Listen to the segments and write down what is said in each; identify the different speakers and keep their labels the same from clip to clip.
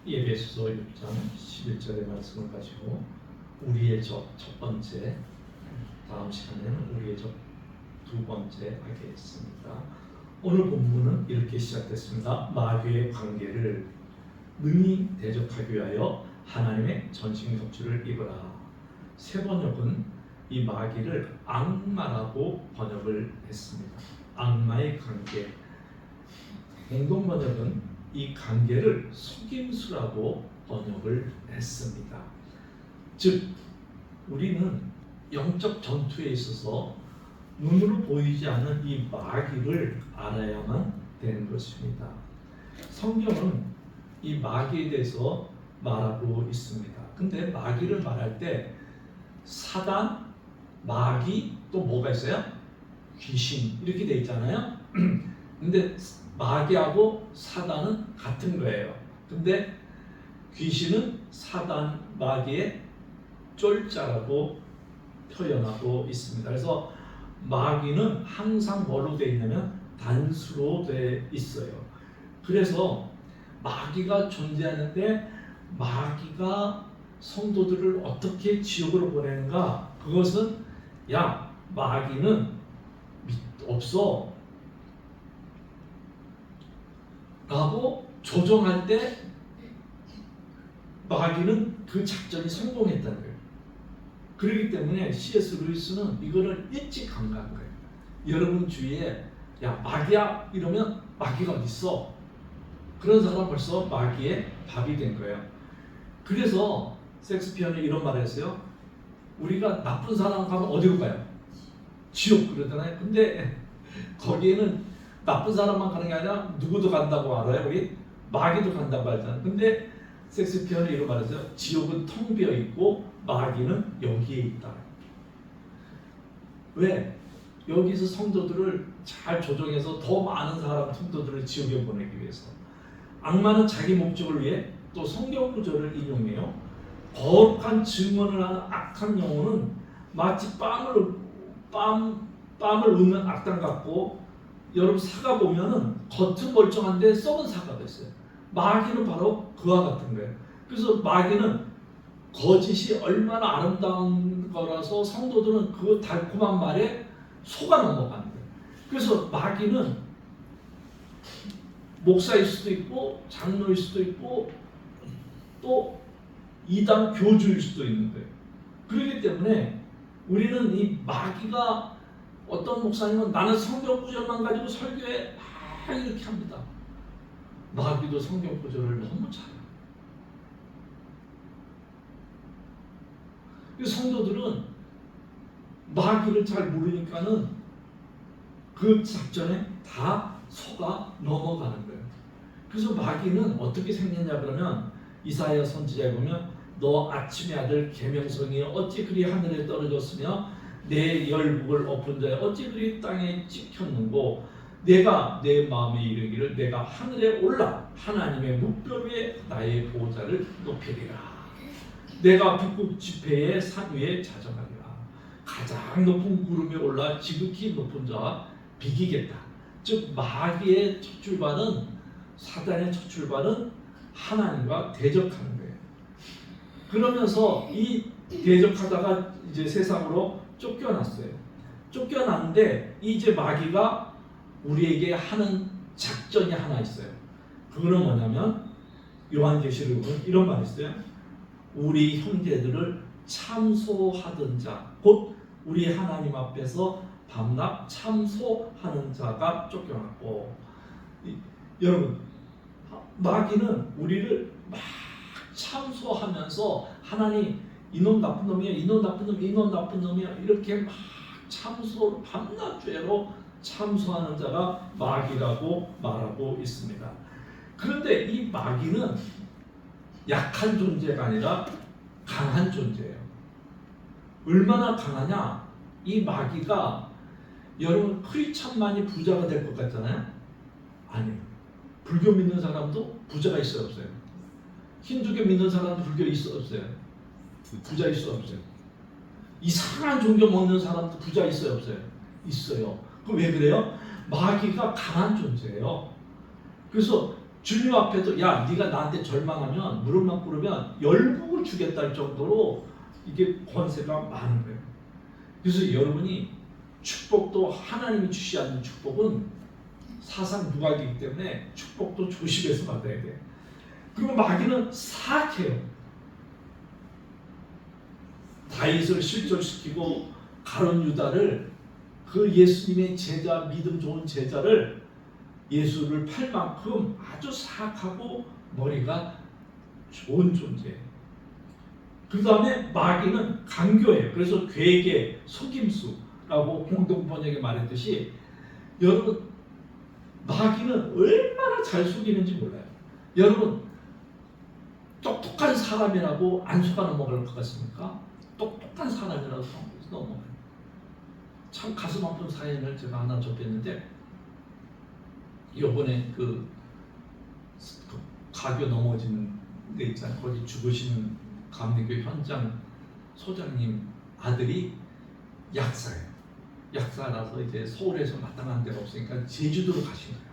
Speaker 1: 에베소서 6장 11절의 말씀을 가지고 우리의 적 첫 번째, 다음 시간에는 우리의 적 두 번째 하겠습니다. 오늘 본문은 이렇게 시작됐습니다. 마귀의 관계를 능히 대적하기 위하여 하나님의 전신격주를 입으라. 새 번역은 이 마귀를 악마라고 번역을 했습니다. 악마의 관계. 공동 번역은 이 관계를 속임수라고 번역을 했습니다. 즉 우리는 영적 전투에 있어서 눈으로 보이지 않는 이 마귀를 알아야만 되는 것입니다. 성경은 이 마귀에 대해서 말하고 있습니다. 근데 마귀를 말할 때 사단, 마귀, 또 뭐가 있어요? 귀신 이렇게 돼 있잖아요. 근데 마귀하고 사단은 같은 거예요. 근데 귀신은 사단, 마귀의 쫄자라고 표현하고 있습니다. 그래서 마귀는 항상 뭐로 되어 있냐면 단수로 되어 있어요. 그래서 마귀가 존재하는데 마귀가 성도들을 어떻게 지옥으로 보내는가? 그것은 야 마귀는 없어 라고 조정할 때 마귀는 그 작전이 성공했다는 거예요. 그렇기 때문에 C.S. 루이스는 이거를 일찍 간과한 거예요. 여러분 주위에 야 마귀야 이러면 마귀가 어디 있어? 그런 사람 벌써 마귀의 밥이 된 거예요. 그래서 섹스피어는 이런 말을 했어요. 우리가 나쁜 사람 가면 어디로 가요? 지옥 그러잖아요. 근데 거기에는 나쁜 사람만 가는 게 아니라 누구도 간다고 알아요? 우리 마귀도 간다고 하잖아요. 근데 섹스피어는 이런 말했어요. 지옥은 텅 비어 있고 마귀는 여기에 있다. 왜? 여기서 성도들을 잘 조정해서 더 많은 사람 성도들을 지옥에 보내기 위해서. 악마는 자기 목적을 위해 또 성경 구절을 인용해요. 거룩한 증언을 하는 악한 영혼은 마치 뺨을 읊는 악당 같고, 여러분 사과 보면은 겉은 멀쩡한데 썩은 사과가 있어요. 마귀는 바로 그와 같은 거예요. 그래서 마귀는 거짓이 얼마나 아름다운 거라서 성도들은 그 달콤한 말에 속아 넘어가는 거예요. 그래서 마귀는 목사일 수도 있고 장로일 수도 있고 또 이단 교주일 수도 있는 거예요. 그렇기 때문에 우리는 이 마귀가 어떤 목사님은 나는 성경 구절만 가지고 설교해 이렇게 합니다. 마귀도 성경 구절을 너무 잘해요. 성도들은 마귀를 잘 모르니까는 그 작전에 다 속아 넘어가는 거예요. 그래서 마귀는 어떻게 생겼냐 그러면 이사야 선지자에 보면 너 아침의 아들 계명성이 어찌 그리 하늘에 떨어졌으며 내 열국을 엎은 자에 어찌 그리 땅에 찍혔는고 내가 내 마음에 이르기를 내가 하늘에 올라 하나님의 묵별 위에 나의 보호자를 높이리라. 내가 북극 지폐의 산 위에 자정하리라. 가장 높은 구름에 올라 지극히 높은 자와 비기겠다. 즉 마귀의 첫 출발은 사단의 첫 출발은 하나님과 대적하는 거예요. 그러면서 이 대적하다가 이제 세상으로 쫓겨났어요. 쫓겨났는데 이제 마귀가 우리에게 하는 작전이 하나 있어요. 그거는 뭐냐면 요한계시록은 이런 말이 있어요. 우리 형제들을 참소하던 자, 곧 우리 하나님 앞에서 밤낮 참소하는 자가 쫓겨났고, 여러분 마귀는 우리를 막 참소하면서 하나님 이놈 나쁜 놈이야, 이놈 나쁜 놈, 이놈 나쁜 놈이야 이렇게 막 참소 밤낮 죄로 참소하는 자가 마귀라고 말하고 있습니다. 그런데 이 마귀는 약한 존재가 아니라 강한 존재예요. 얼마나 강하냐? 이 마귀가 여러분 크리스찬만이 부자가 될 것 같잖아요? 아니에요. 불교 믿는 사람도 부자가 있어요, 없어요? 힌두교 믿는 사람도 불교 있어, 없어요? 부자 있어, 없어요? 이상한 종교 먹는 사람도 부자 있어요, 없어요? 있어요. 그럼 왜 그래요? 마귀가 강한 존재예요. 그래서 주님 앞에도 야 네가 나한테 절망하면 무릎만 꿇으면 열국을 주겠다 할 정도로 이게 권세가 많은 거예요. 그래서 여러분이 축복도 하나님이 주시지 않는 축복은 사상 누각이기 때문에 축복도 조심해서 받아야 돼요. 그리고 마귀는 사악해요. 다윗을 실족시키고 가룟 유다를 그 예수님의 제자 믿음 좋은 제자를 예수를 팔 만큼 아주 사악하고 머리가 좋은 존재예요. 그 다음에 마귀는 강교해요. 그래서 괴계, 속임수라고 공동번역에 말했듯이 여러분 마귀는 얼마나 잘 속이는지 몰라요. 여러분 똑똑한 사람이라고 안 속아 넘어갈 것 같습니까? 똑똑한 사람이라도 넘어가요. 참 가슴 아픈 사연을 제가 하나 접했는데 이번에 그 가교 넘어지는 데 있잖아요. 거기 죽으시는 감리교 현장 소장님 아들이 약사예요. 약사라서 이제 서울에서 마땅한 데가 없으니까 제주도로 가신 거예요.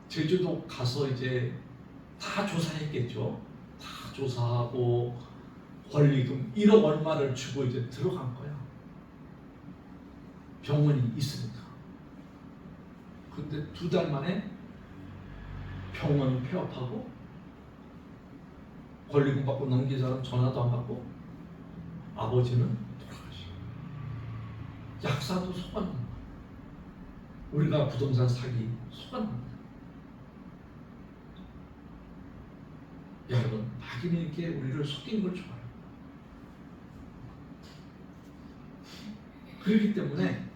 Speaker 1: 제주도 가서 이제 다 조사했겠죠. 다 조사하고 권리금 1억 얼마를 주고 이제 들어간 거야. 병원이 있으니까. 근데 2달 만에 병원 폐업하고 권리금 받고 넘긴 사람 전화도 안 받고 아버지는 돌아가시고 약사도 속았는 거야. 우리가 부동산 사기 속았는 거야. 여러분 마귀는 이렇게 우리를 속이는 걸 좋아해요. 그렇기 때문에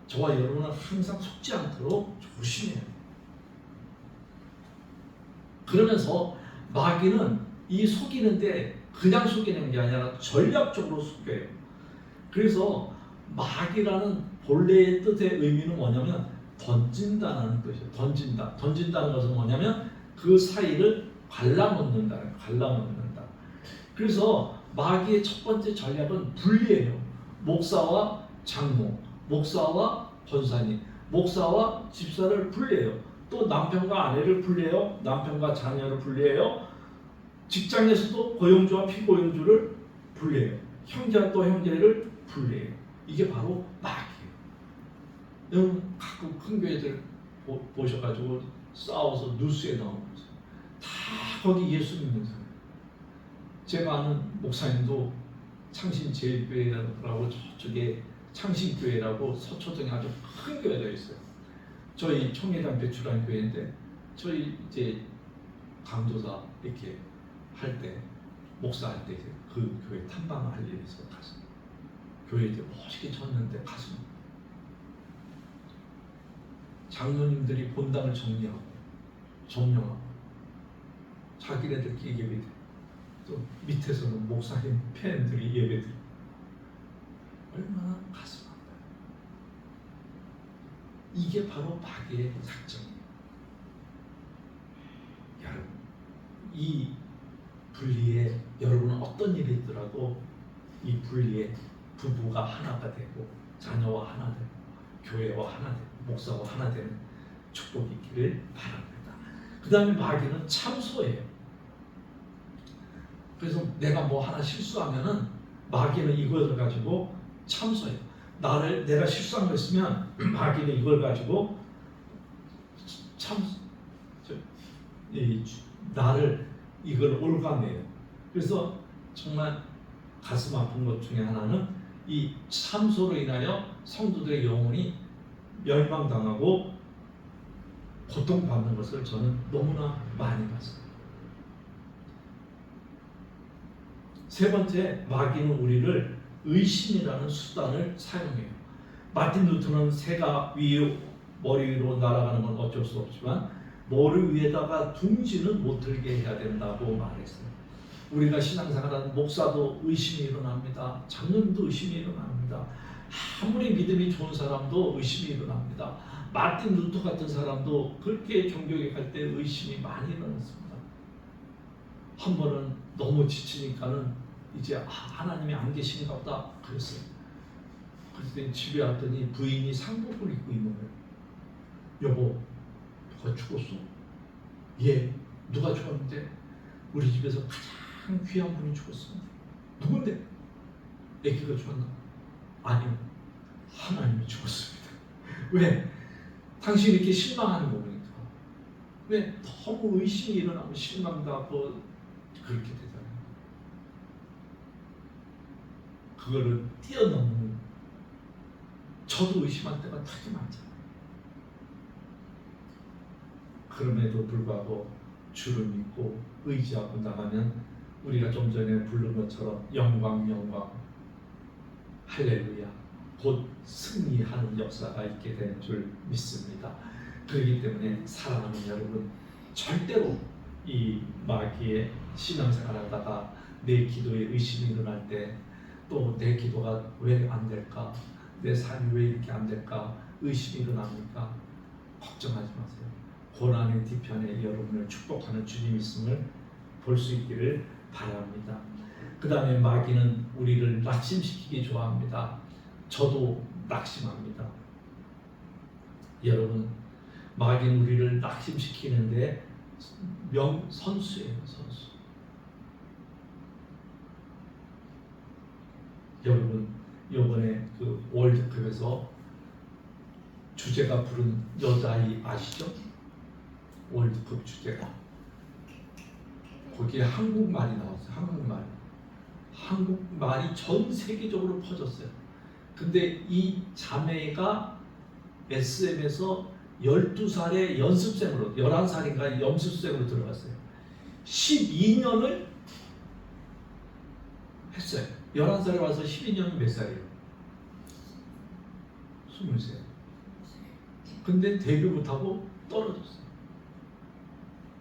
Speaker 1: 저와 여러분은 항상 속지 않도록 조심해야 돼요. 그러면서 마귀는 이 속이는데 그냥 속이는 게 아니라 전략적으로 속여요. 그래서 마귀라는 본래의 뜻의 의미는 뭐냐면 던진다는 뜻이에요. 던진다. 던진다는 것은 뭐냐면 그 사이를 갈라놓는다. 갈라놓는다. 그래서 마귀의 첫 번째 전략은 분리예요. 목사와 장로, 목사와 권사님, 목사와 집사를 분리해요. 또 남편과 아내를 분리해요. 남편과 자녀를 분리해요. 직장에서도 고용주와 피고용주를 분리해요. 형제와 또 형제를 분리해요. 이게 바로 마귀예요. 여러분 가끔 큰 교회들 보셔가지고 싸워서 뉴스에 나오는 거죠. 다 거기 예수 믿는 사람. 제가 아는 목사님도 창신제일교회라고 저쪽에 창신교회라고 서초동에 아주 큰 교회가 있어요. 저희 청계단 배출한 교회인데 저희 이제 강조사 이렇게 할 때 목사 할 때 이제 그 교회 탐방할 일이 있어 가서 교회 이제 멋있게 쳤는데 가서 장로님들이 본당을 정리하고 점령하고 자기네들끼리 예배드 또 밑에서는 목사님 팬들이 예배드 얼마나 가슴 아파요. 이게 바로 마귀의 작전이에요. 여러분 이 분리에 여러분은 어떤 일이 있더라도 이 분리에 부부가 하나가 되고 자녀와 하나 되고 교회와 하나 되고 목사와 하나 되는 축복이 있기를 바랍니다. 그 다음에 마귀는 참소예요. 그래서 내가 뭐 하나 실수하면은 마귀는 이걸 가지고 참소해요. 내가 실수한 거 있으면 마귀는 이걸 가지고 나를 이걸 올가매요. 그래서 정말 가슴 아픈 것 중에 하나는 이 참소로 인하여 성도들의 영혼이 멸망당하고 고통받는 것을 저는 너무나 많이 봤어요. 세 번째, 마귀는 우리를 의심이라는 수단을 사용해요. 마틴 루터는 새가 머리 위로 날아가는 건 어쩔 수 없지만 머리 위에다가 둥지는 못 들게 해야 된다고 말했어요. 우리가 신앙생활하는 목사도 의심이 일어납니다. 장로님도 의심이 일어납니다. 아무리 믿음이 좋은 사람도 의심이 일어납니다. 마틴 루터 같은 사람도 그렇게 종교에 갈 때 의심이 많이 일어났습니다. 한 번은 너무 지치니까는 이제 하나님이 안 계신가 보다 그랬어요. 그때 집에 왔더니 부인이 상복을 입고 있는 거예요. 여보, 누가 죽었어? 예, 누가 죽었는데? 우리 집에서 가장 귀한 분이 죽었습니다. 누군데? 아기가 죽었나? 아니요, 하나님이 죽었습니다. 왜? 당신이 이렇게 실망하는 거 보니까. 왜? 너무 의심이 일어나고 실망도 하고 그렇게 되잖아요. 그거를 뛰어넘는, 저도 의심할 때가 되게 많잖아요. 그럼에도 불구하고 주를 믿고 의지하고 나가면 우리가 좀 전에 부른 것처럼 영광 영광 할렐루야 곧 승리하는 역사가 있게 되는 줄 믿습니다. 그렇기 때문에 사랑하는 여러분, 절대로 이 마귀의 신앙생활하다가 내 기도에 의심이 일어날 때, 또 내 기도가 왜 안 될까, 내 삶이 왜 이렇게 안 될까 의심이 일어납니까? 걱정하지 마세요. 고난의 뒤편에 여러분을 축복하는 주님이 있음을 볼 수 있기를 바랍니다. 그 다음에 마귀는 우리를 낙심시키기 좋아합니다. 저도 낙심합니다. 여러분, 마귀는 우리를 낙심시키는데 선수예요, 선수. 여러분, 이번에 그 월드컵에서 주제가 부른 여자아이 아시죠? 월드컵 주제가. 거기에 한국말이 나왔어요. 한국말이 전 세계적으로 퍼졌어요. 근데 이 자매가 SM에서 12살의 연습생으로, 11살인가 연습생으로 들어갔어요. 12년을 했어요. 11살에 와서 12년은 몇 살이에요? 23. 근데 데뷔 못하고 떨어졌어요.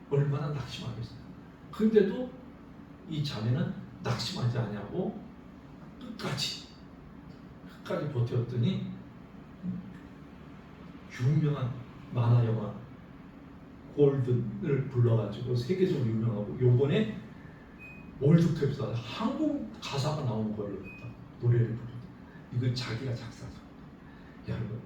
Speaker 1: 얼마나 낙심하겠어요. 근데도 이 자매는 낙심하지 않냐고 끝까지 버텼더니 유명한 만화 영화 골든을 불러가지고 세계적으로 유명하고, 요번에 월드컵에서 한국 가사가 나온 거를 노래를 부르다. 이거 자기가 작사죠. 여러분,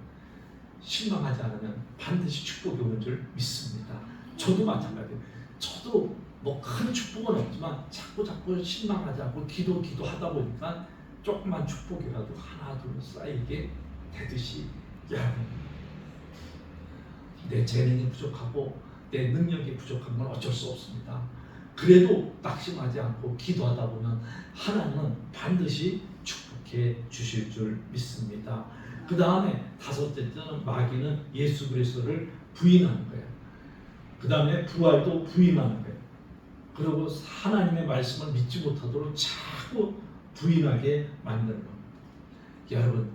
Speaker 1: 실망하지 않으면 반드시 축복이 오는 줄 믿습니다. 저도 마찬가지예요. 저도 뭐 큰 축복은 없지만 자꾸 실망하지 않고 기도하다 보니까 조그만 축복이라도 하나 둘 쌓이게 되듯이, 여러분, 내 재능이 부족하고 내 능력이 부족한 건 어쩔 수 없습니다. 그래도 낙심하지 않고 기도하다 보면 하나님은 반드시 축복해 주실 줄 믿습니다. 그 다음에 다섯째는 마귀는 예수 그리스도를 부인하는 거예요. 그 다음에 부활도 부인하는 거예요. 그리고 하나님의 말씀을 믿지 못하도록 자꾸 부인하게 만드는 겁니다. 여러분,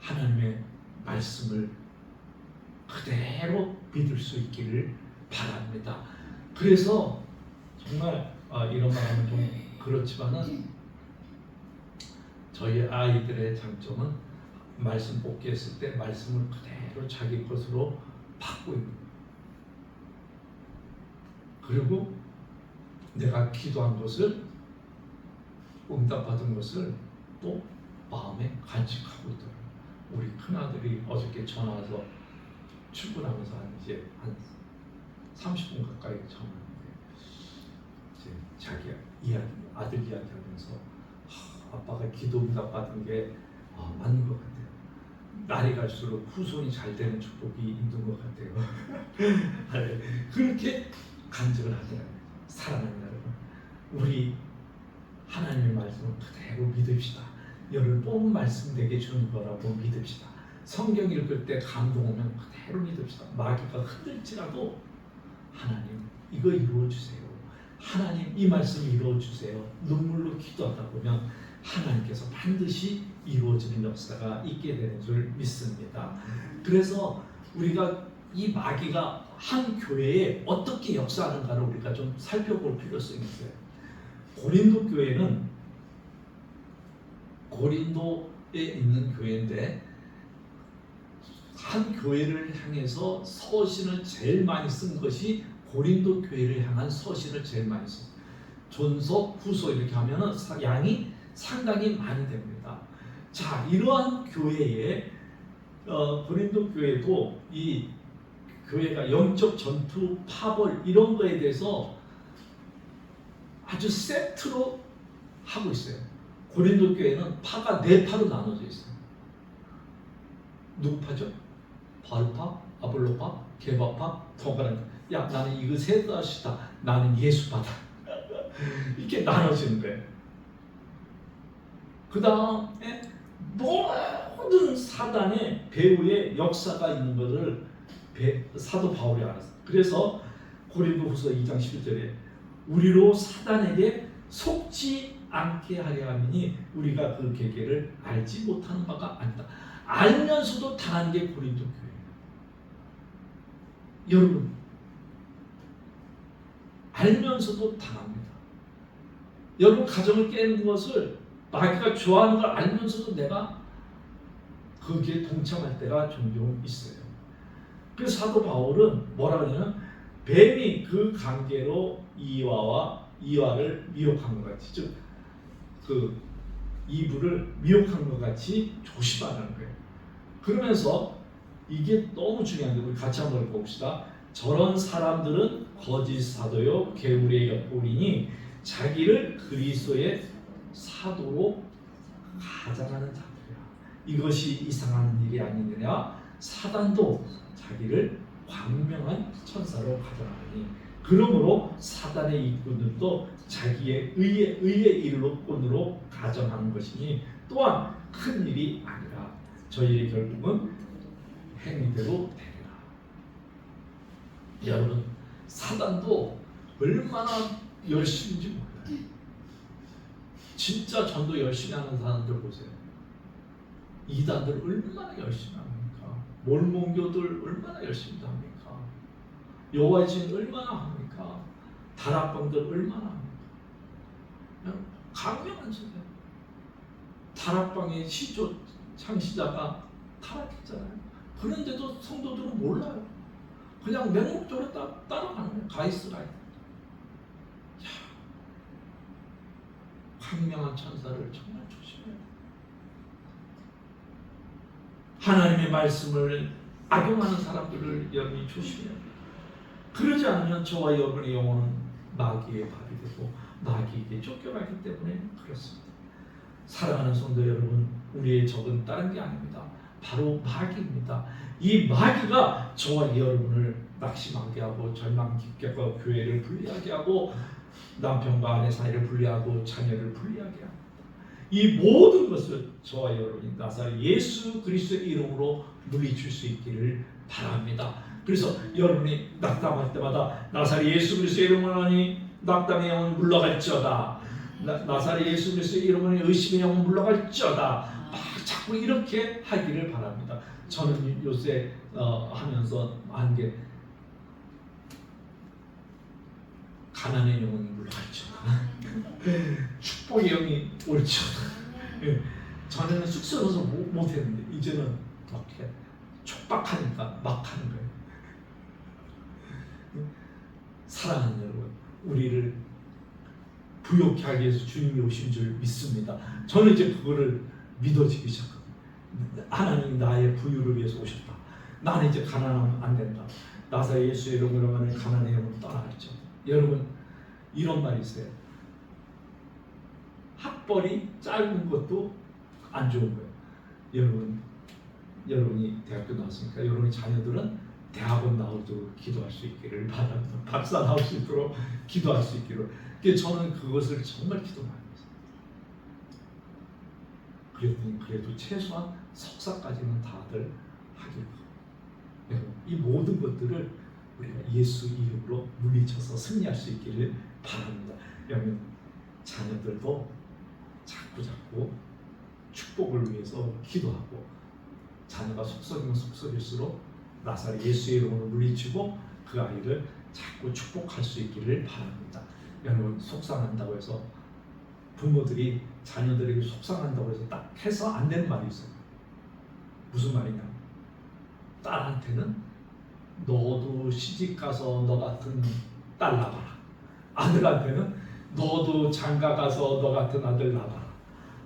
Speaker 1: 하나님의 말씀을 그대로 믿을 수 있기를 바랍니다. 그래서 정말 이런 말 하면 좀 그렇지만은, 저희 아이들의 장점은 말씀 뽑기했을 때 말씀을 그대로 자기 것으로 받고 있는 거예요. 그리고 내가 기도한 것을, 응답받은 것을 또 마음에 간직하고 있더라고요. 우리 큰아들이 어저께 전화 와서 출근하면서 이제 한 30분 가까이 전화 왔는데, 이제 자기 아들 이야기하면서 아빠가 기도 응답받은 게 맞는 것 같아요. 날이 갈수록 후손이 잘 되는 축복이 있는 것 같아요. 그렇게 간증을 하더라고요. 사랑하는 여러분, 우리 하나님의 말씀을 그대로 믿읍시다. 여러분, 뽑은 말씀 내게 주는 거라고 믿읍시다. 성경 읽을 때 감동 오면 그대로 믿읍시다. 마귀가 흔들지라도 하나님 이거 이루어주세요. 하나님 이 말씀 이루어주세요. 눈물로 기도하다 보면 하나님께서 반드시 이루어지는 역사가 있게 되는 줄 믿습니다. 그래서 우리가 이 마귀가 한 교회에 어떻게 역사하는가를 우리가 좀 살펴볼 필요성이 있어요. 고린도 교회는 고린도에 있는 교회인데, 한 교회를 향해서 서신을 제일 많이 쓴 것이 고린도 교회를 향한 서신을 제일 많이 썼어요. 전서, 후서 이렇게 하면은 양이 상당히 많이 됩니다. 자, 이러한 교회에 고린도 교회도 이 교회가 영적 전투, 파벌 이런 거에 대해서 아주 세트로 하고 있어요. 고린도 교회는 파가 4파로 나눠져 있어요. 누구 파죠? 바울파, 아볼로파, 게바파, 더가라. 야, 나는 이거 셋다시다. 나는 예수파다. 이렇게 나눠지는 거예요. 그 다음에 모든 사단의 배후에 역사가 있는 것을 사도 바울이 알았어요. 그래서 고린도후서 2장 11절에 우리로 사단에게 속지 않게 하려 함이니 우리가 그 계계를 알지 못하는 바가 아니다. 알면서도 당한 게 고린도 교회예요. 여러분, 알면서도 당합니다. 여러분 가정을 깨는 것을 마귀가 좋아하는 걸 알면서도 내가 거기에 동참할 때가 종종 있어요. 그래서 사도 바울은 뭐라 그러냐면 뱀이 그 관계로 이와를 미혹한 것 같이, 즉 그 이브를 미혹한 것 같이 조심하라는 거예요. 그러면서 이게 너무 중요한데 우리 같이 한번 봅시다. 저런 사람들은 거짓 사도요 개울의 엿보리니 자기를 그리스도의 사도로 가장하는 자들이야. 이것이 이상한 일이 아니느냐. 사단도 자기를 광명한 천사로 가장하니 그러므로 사단의 일꾼들도 자기의 의의 일꾼으로 가정하는 것이니 또한 큰 일이 아니라 저희의 결국은 행위대로 되리라. 여러분, 사단도 얼마나 열심인지 몰라요. 진짜 전도 열심히 하는 사람들 보세요. 이단들 얼마나 열심히 합니까? 몰몬교들 얼마나 열심히 합니까? 여호와의 증인 얼마나 합니까? 다락방들 얼마나 합니까? 강력한 소리예요. 다락방의 시조 창시자가 타락했잖아요. 그런데도 성도들은 몰라요. 그냥 맹목적으로 따라가는 거예요. 가이스라이. 광명한 천사를 정말 조심해야 돼요. 하나님의 말씀을 악용하는 사람들을 여러분이 조심해야 돼요. 그러지 않으면 저와 여러분의 영혼은 마귀의 밥이 되고 마귀에게 쫓겨가기 때문에 그렇습니다. 사랑하는 성도 여러분, 우리의 적은 다른 게 아닙니다. 바로 마귀입니다. 이 마귀가 저와 여러분을 낙심하게 하고 절망 깊게 하고 교회를 분리하게 하고 남편과 아내 사이를 분리하고 자녀를 분리하게 합니다. 이 모든 것을 저와 여러분이 나사렛 예수 그리스도의 이름으로 물리칠 수 있기를 바랍니다. 그래서 여러분이 낙담할 때마다 나사렛 예수 그리스도의 이름으로 하니 낙담의 영은 물러갈지어다. 나사렛 예수 그리스도의 이름으로 의심의 영은 물러갈지어다. 막 자꾸 이렇게 하기를 바랍니다. 저는 요새 하면서 한 게 가난의 영은 물러갈지어다. 축복의 영이 올지어다. 전에는 쑥스러워서 못했는데 이제는 이렇게 촉박하니까 막 하는 거예요. 사랑하는 여러분, 우리를 부욕케 하기 위해서 주님이 오신 줄 믿습니다. 저는 이제 그거를 믿어지기 시작합니다. 하나님 나의 부유를 위해서 오셨다. 나는 이제 가난하면 안 된다. 나사렛 예수의 이름으로 하면 가난의 영은 떠나갈죠. 여러분, 이런 말이 있어요. 학벌이 짧은 것도 안 좋은 거예요. 여러분이 대학교 나왔으니까 여러분의 자녀들은 대학원 나오도록 기도할 수 있기를 바랍니다. 박사 나올 수 있도록 기도할 수 있기를. 저는 그것을 정말 기도 많이 했어요. 그래도 최소한 석사까지는 다들 하길 바랍니다. 이 모든 것들을 우리가 예수 이름으로 물리쳐서 승리할 수 있기를 바랍니다. 여러분, 자녀들도 자꾸 축복을 위해서 기도하고 자녀가 속썩이면 속썩일수록 나사렛 예수의 이름으로 물리치고 그 아이를 자꾸 축복할 수 있기를 바랍니다. 여러분, 속상한다고 해서 부모들이 자녀들에게 속상한다고 해서 딱 해서 안 되는 말이 있어요. 무슨 말이냐? 딸한테는 너도 시집가서 너 같은 딸 낳아라. 아들한테는 너도 장가가서 너 같은 아들 낳아라.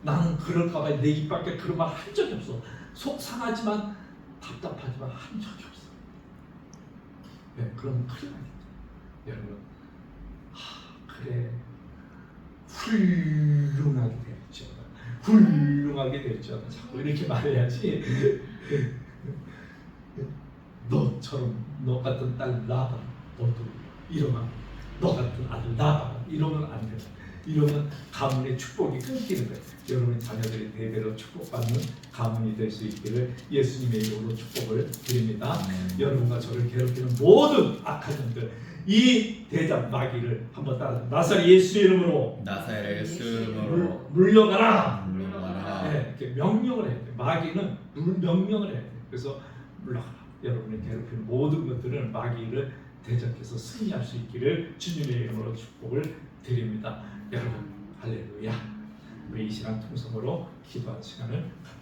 Speaker 1: 나는 그럴까 봐 내 입 밖에 그런 말 한 적이 없어. 속상하지만 답답하지만 한 적이 없어. 네, 그럼 큰일 나겠죠. 여러분, 그래, 훌륭하게 됐죠. 훌륭하게 됐죠. 자꾸 이렇게 말해야지. 너처럼 너 같은 딸 낳아봐. 너도 이러면 너 같은 아들 낳아봐. 이러면 안 돼. 이러면 가문의 축복이 끊기는 거예요. 여러분 자녀들이 대대로 축복받는 가문이 될 수 있기를 예수님의 이름으로 축복을 드립니다. 여러분과 저를 괴롭히는 모든 악한 영들, 이 대장 마귀를 한번 따라 나사렛 예수 이름으로 물러가라. 네, 이렇게 명령을 해야 돼. 마귀는 명령을 해야 돼. 그래서 물러가라. 여러분이 괴롭히는 모든 것들은 마귀를 대적해서 승리할 수 있기를 주님의 이름으로 축복을 드립니다. 여러분 할렐루야. 우리 이 시간 통성으로 기도하는 시간을 갖도록